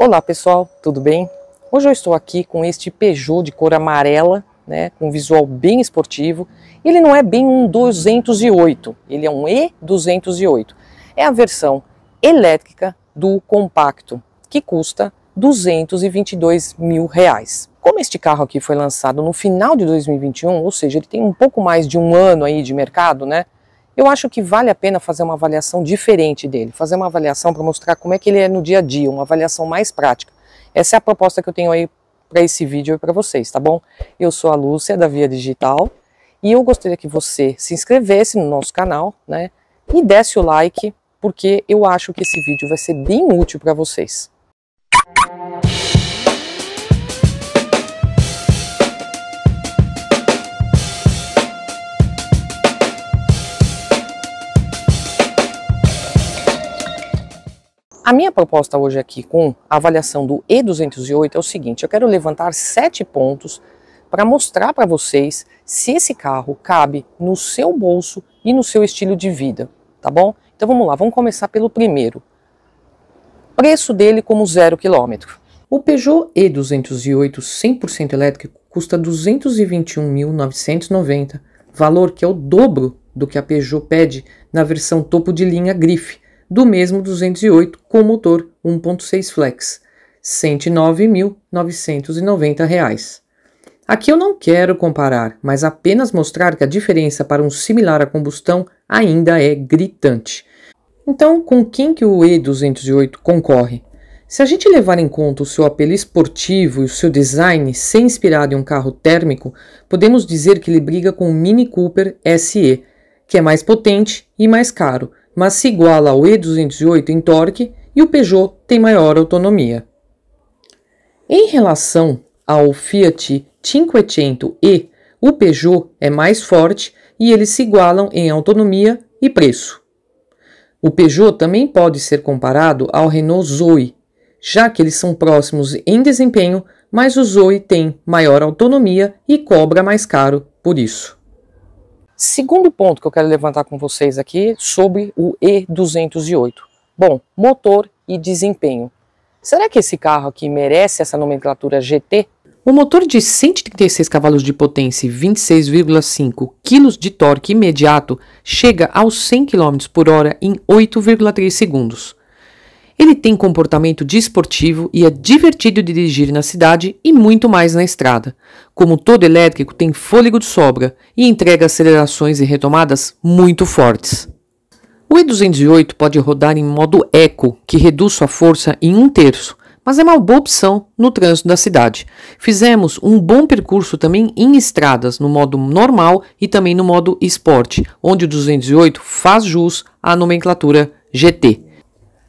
Olá pessoal, tudo bem? Hoje eu estou aqui com este Peugeot de cor amarela, né, com um visual bem esportivo. Ele não é bem um 208, ele é um E208. É a versão elétrica do compacto, que custa R$222 mil. Como este carro aqui foi lançado no final de 2021, ou seja, ele tem um pouco mais de um ano aí de mercado, né? Eu acho que vale a pena fazer uma avaliação diferente dele, fazer uma avaliação para mostrar como é que ele é no dia a dia, uma avaliação mais prática. Essa é a proposta que eu tenho aí para esse vídeo e para vocês, tá bom? Eu sou a Lúcia da Via Digital e eu gostaria que você se inscrevesse no nosso canal, né? E desse o like, porque eu acho que esse vídeo vai ser bem útil para vocês. A minha proposta hoje aqui com a avaliação do E208 é o seguinte: eu quero levantar 7 pontos para mostrar para vocês se esse carro cabe no seu bolso e no seu estilo de vida, tá bom? Então vamos lá, vamos começar pelo primeiro. Preço dele como 0 km. O Peugeot E208 100% elétrico custa R$ 221.990, valor que é o dobro do que a Peugeot pede na versão topo de linha Grife, do mesmo 208 com motor 1.6 Flex, R$ 109.990. Aqui eu não quero comparar, mas apenas mostrar que a diferença para um similar a combustão ainda é gritante. Então, com quem que o E208 concorre? Se a gente levar em conta o seu apelo esportivo e o seu design ser inspirado em um carro térmico, podemos dizer que ele briga com o Mini Cooper SE, que é mais potente e mais caro, mas se iguala ao E208 em torque e o Peugeot tem maior autonomia. Em relação ao Fiat Cinquecento-e, o Peugeot é mais forte e eles se igualam em autonomia e preço. O Peugeot também pode ser comparado ao Renault Zoe, já que eles são próximos em desempenho, mas o Zoe tem maior autonomia e cobra mais caro por isso. Segundo ponto que eu quero levantar com vocês aqui sobre o E208. Bom, motor e desempenho. Será que esse carro aqui merece essa nomenclatura GT? O motor de 136 cavalos de potência e 26,5 kg de torque imediato chega aos 100 km por hora em 8,3 segundos. Ele tem comportamento desportivo e é divertido de dirigir na cidade e muito mais na estrada. Como todo elétrico, tem fôlego de sobra e entrega acelerações e retomadas muito fortes. O E208 pode rodar em modo Eco, que reduz sua força em 1/3, mas é uma boa opção no trânsito da cidade. Fizemos um bom percurso também em estradas, no modo normal e também no modo Sport, onde o 208 faz jus à nomenclatura GT.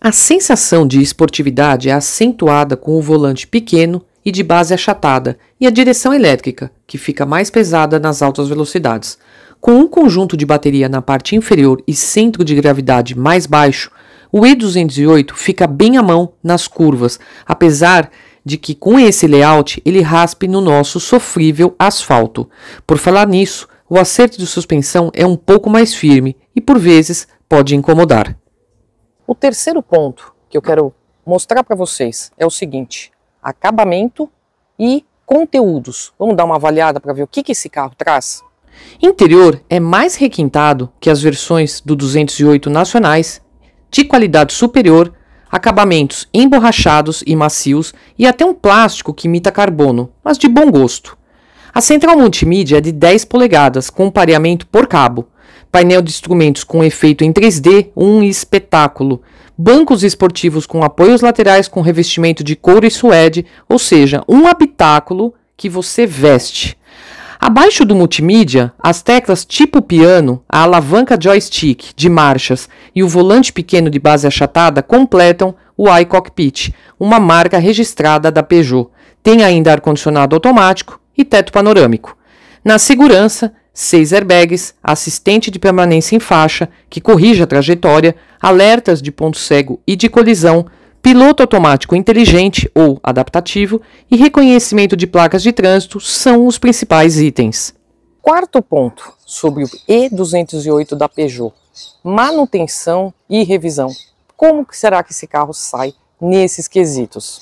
A sensação de esportividade é acentuada com o volante pequeno e de base achatada e a direção elétrica, que fica mais pesada nas altas velocidades. Com um conjunto de bateria na parte inferior e centro de gravidade mais baixo, o E208 fica bem à mão nas curvas, apesar de que com esse layout ele raspe no nosso sofrível asfalto. Por falar nisso, o acerto de suspensão é um pouco mais firme e por vezes pode incomodar. O terceiro ponto que eu quero mostrar para vocês é o seguinte: acabamento e conteúdos. Vamos dar uma avaliada para ver o que esse carro traz? Interior é mais requintado que as versões do 208 nacionais, de qualidade superior, acabamentos emborrachados e macios e até um plástico que imita carbono, mas de bom gosto. A central multimídia é de 10 polegadas com pareamento por cabo. Painel de instrumentos com efeito em 3D, um espetáculo. Bancos esportivos com apoios laterais com revestimento de couro e suede, ou seja, um habitáculo que você veste. Abaixo do multimídia, as teclas tipo piano, a alavanca joystick de marchas e o volante pequeno de base achatada completam o iCockpit, uma marca registrada da Peugeot. Tem ainda ar-condicionado automático e teto panorâmico. Na segurança, 6 airbags, assistente de permanência em faixa, que corrige a trajetória, alertas de ponto cego e de colisão, piloto automático inteligente ou adaptativo e reconhecimento de placas de trânsito são os principais itens. Quarto ponto sobre o E208 da Peugeot: manutenção e revisão. Como que será que esse carro sai nesses quesitos?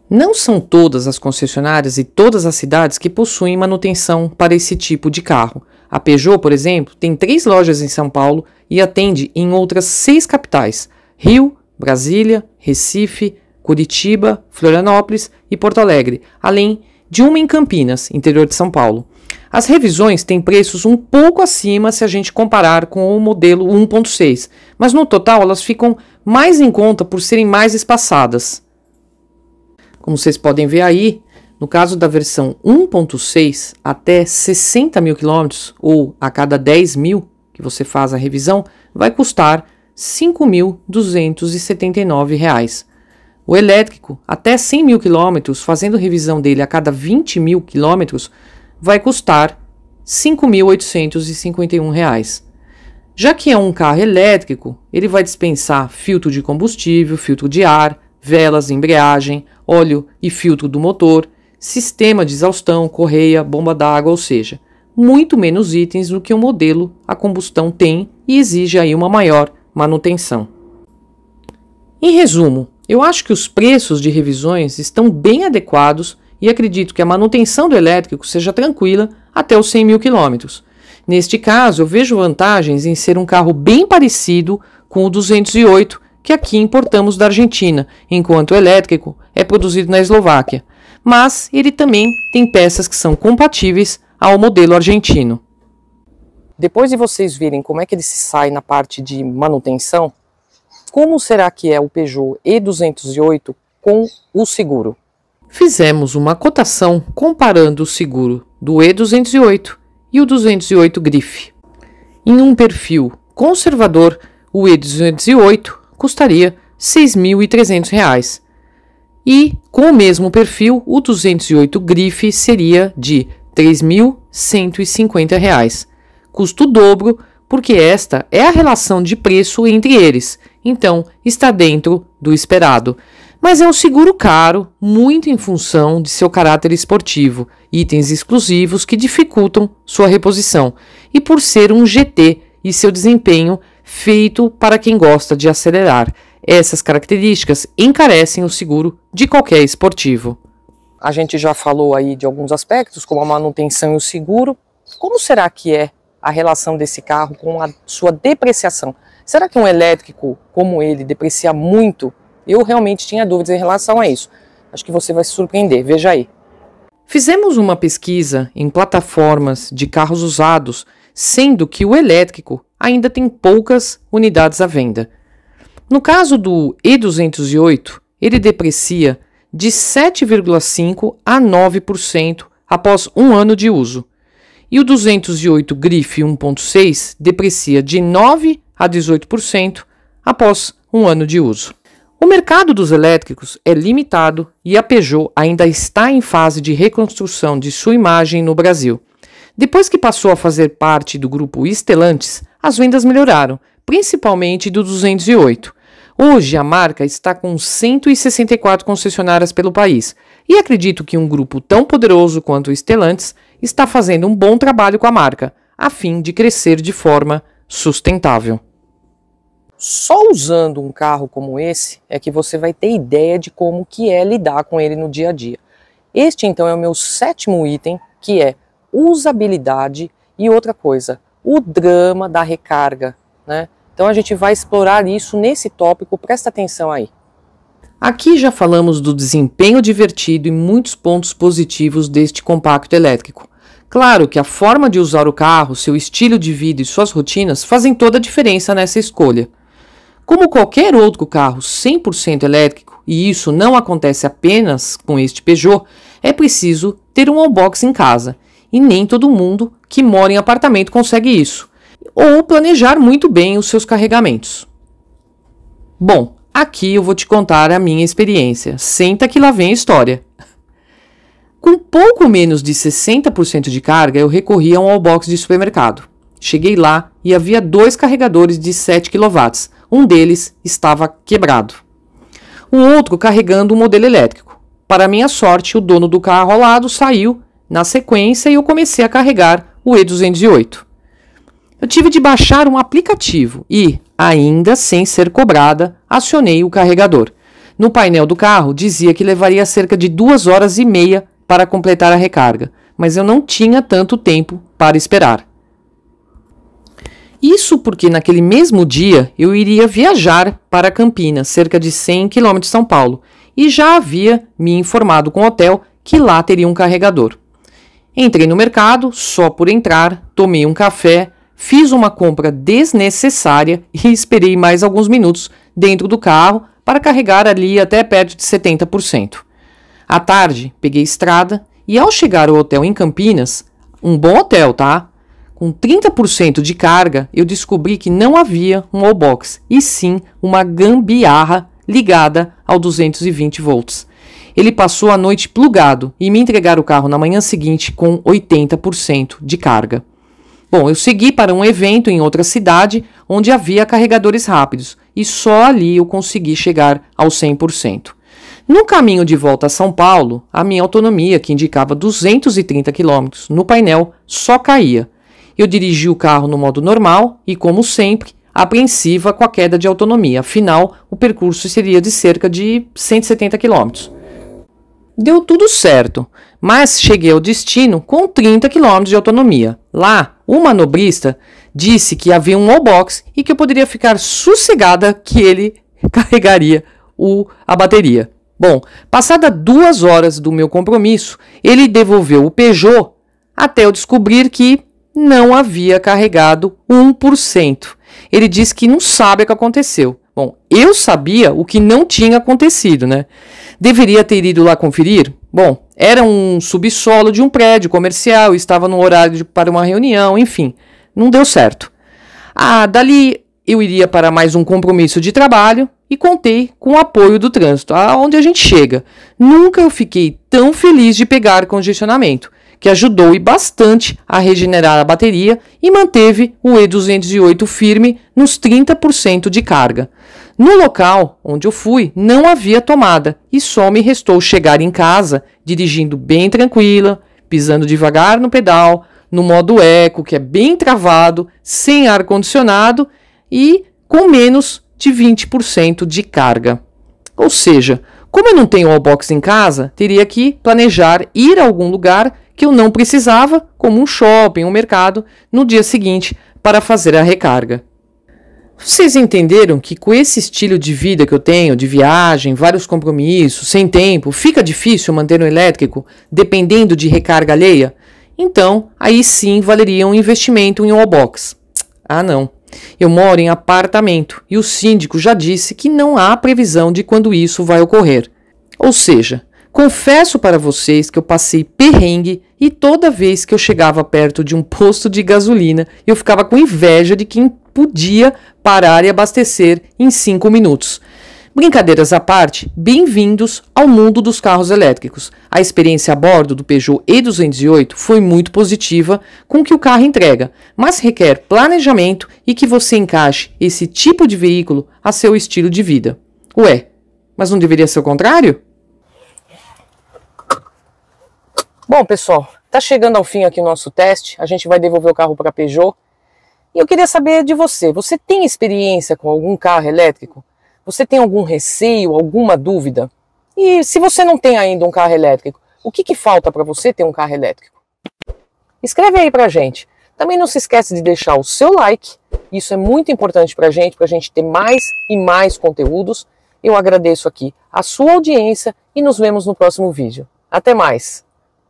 Não são todas as concessionárias e todas as cidades que possuem manutenção para esse tipo de carro. A Peugeot, por exemplo, tem 3 lojas em São Paulo e atende em outras 6 capitais: Rio, Brasília, Recife, Curitiba, Florianópolis e Porto Alegre, além de uma em Campinas, interior de São Paulo. As revisões têm preços um pouco acima se a gente comparar com o modelo 1.6, mas no total elas ficam mais em conta por serem mais espaçadas. Como vocês podem ver aí, no caso da versão 1.6, até 60 mil quilômetros, ou a cada 10 mil que você faz a revisão, vai custar R$ 5.279. O elétrico, até 100 mil quilômetros, fazendo revisão dele a cada 20 mil quilômetros, vai custar R$ 5.851. Já que é um carro elétrico, ele vai dispensar filtro de combustível, filtro de ar, velas, embreagem, óleo e filtro do motor, sistema de exaustão, correia, bomba d'água, ou seja, muito menos itens do que o modelo a combustão tem e exige aí uma maior manutenção. Em resumo, eu acho que os preços de revisões estão bem adequados e acredito que a manutenção do elétrico seja tranquila até os 100 mil quilômetros. Neste caso, eu vejo vantagens em ser um carro bem parecido com o 208 que aqui importamos da Argentina, enquanto o elétrico é produzido na Eslováquia. Mas ele também tem peças que são compatíveis ao modelo argentino. Depois de vocês verem como é que ele se sai na parte de manutenção, como será que é o Peugeot E208 com o seguro? Fizemos uma cotação comparando o seguro do E208 e o 208 Grife. Em um perfil conservador, o E208 custaria R$ 6.300 e, com o mesmo perfil, o 208 Grife seria de R$ 3.150. Custa o dobro, porque esta é a relação de preço entre eles, então está dentro do esperado. Mas é um seguro caro, muito em função de seu caráter esportivo, itens exclusivos que dificultam sua reposição, e por ser um GT e seu desempenho feito para quem gosta de acelerar. Essas características encarecem o seguro de qualquer esportivo. A gente já falou aí de alguns aspectos, como a manutenção e o seguro. Como será que é a relação desse carro com a sua depreciação? Será que um elétrico como ele deprecia muito? Eu realmente tinha dúvidas em relação a isso. Acho que você vai se surpreender, veja aí. Fizemos uma pesquisa em plataformas de carros usados, sendo que o elétrico ainda tem poucas unidades à venda. No caso do E208, ele deprecia de 7,5% a 9% após um ano de uso. E o 208 Grife 1.6 deprecia de 9% a 18% após um ano de uso. O mercado dos elétricos é limitado e a Peugeot ainda está em fase de reconstrução de sua imagem no Brasil. Depois que passou a fazer parte do grupo Stellantis, as vendas melhoraram, principalmente do 208. Hoje a marca está com 164 concessionárias pelo país e acredito que um grupo tão poderoso quanto o Stellantis está fazendo um bom trabalho com a marca, a fim de crescer de forma sustentável. Só usando um carro como esse é que você vai ter ideia de como que é lidar com ele no dia a dia. Este então é o meu 7º item, que é usabilidade e outra coisa, o drama da recarga, né? Então a gente vai explorar isso nesse tópico, presta atenção aí. Aqui já falamos do desempenho divertido e muitos pontos positivos deste compacto elétrico. Claro que a forma de usar o carro, seu estilo de vida e suas rotinas fazem toda a diferença nessa escolha. Como qualquer outro carro 100% elétrico, e isso não acontece apenas com este Peugeot, é preciso ter um wallbox em casa, e nem todo mundo que mora em apartamento consegue isso, ou planejar muito bem os seus carregamentos. Bom, aqui eu vou te contar a minha experiência, senta que lá vem a história. Com pouco menos de 60% de carga, eu recorri a um wallbox de supermercado. Cheguei lá e havia 2 carregadores de 7 kW, um deles estava quebrado. O outro carregando um modelo elétrico. Para minha sorte, o dono do carro ao lado saiu na sequência e eu comecei a carregar o E208. Eu tive de baixar um aplicativo e, ainda sem ser cobrada, acionei o carregador. No painel do carro dizia que levaria cerca de 2 horas e meia para completar a recarga, mas eu não tinha tanto tempo para esperar. Isso porque naquele mesmo dia eu iria viajar para Campinas, cerca de 100 km de São Paulo, e já havia me informado com o hotel que lá teria um carregador. Entrei no mercado, só por entrar, tomei um café, fiz uma compra desnecessária e esperei mais alguns minutos dentro do carro para carregar ali até perto de 70%. À tarde, peguei estrada e ao chegar ao hotel em Campinas, um bom hotel, tá? Com 30% de carga, eu descobri que não havia um wallbox, e sim uma gambiarra ligada ao 220 volts. Ele passou a noite plugado e me entregaram o carro na manhã seguinte com 80% de carga. Bom, eu segui para um evento em outra cidade onde havia carregadores rápidos e só ali eu consegui chegar aos 100%. No caminho de volta a São Paulo, a minha autonomia, que indicava 230 km no painel, só caía. Eu dirigi o carro no modo normal e, como sempre, apreensiva com a queda de autonomia. Afinal, o percurso seria de cerca de 170 km. Deu tudo certo, mas cheguei ao destino com 30 km de autonomia. Lá, o manobrista disse que havia um wallbox e que eu poderia ficar sossegada que ele carregaria a bateria. Bom, passada 2 horas do meu compromisso, ele devolveu o Peugeot até eu descobrir que não havia carregado 1%. Ele disse que não sabe o que aconteceu. Bom, eu sabia o que não tinha acontecido, né? Deveria ter ido lá conferir? Bom, era um subsolo de um prédio comercial, estava no horário para uma reunião, enfim, não deu certo. Dali eu iria para mais um compromisso de trabalho e contei com o apoio do trânsito, aonde a gente chega. Nunca eu fiquei tão feliz de pegar congestionamento, que ajudou e bastante a regenerar a bateria e manteve o E208 firme nos 30% de carga. No local onde eu fui, não havia tomada e só me restou chegar em casa dirigindo bem tranquila, pisando devagar no pedal, no modo eco, que é bem travado, sem ar-condicionado e com menos de 20% de carga. Ou seja, como eu não tenho wallbox em casa, teria que planejar ir a algum lugar que eu não precisava, como um shopping, um mercado, no dia seguinte para fazer a recarga. Vocês entenderam que com esse estilo de vida que eu tenho, de viagem, vários compromissos, sem tempo, fica difícil manter um elétrico dependendo de recarga alheia? Então, aí sim valeria um investimento em um wallbox. Não. Eu moro em apartamento e o síndico já disse que não há previsão de quando isso vai ocorrer. Ou seja, confesso para vocês que eu passei perrengue e toda vez que eu chegava perto de um posto de gasolina, eu ficava com inveja de quem podia parar e abastecer em 5 minutos. Brincadeiras à parte, bem-vindos ao mundo dos carros elétricos. A experiência a bordo do Peugeot E208 foi muito positiva com o que o carro entrega, mas requer planejamento e que você encaixe esse tipo de veículo a seu estilo de vida. Ué, mas não deveria ser o contrário? Bom, pessoal, tá chegando ao fim aqui o nosso teste. A gente vai devolver o carro para a Peugeot. E eu queria saber de você. Você tem experiência com algum carro elétrico? Você tem algum receio, alguma dúvida? E se você não tem ainda um carro elétrico, o que falta para você ter um carro elétrico? Escreve aí pra gente. Também não se esquece de deixar o seu like. Isso é muito importante pra gente ter mais e mais conteúdos. Eu agradeço aqui a sua audiência e nos vemos no próximo vídeo. Até mais!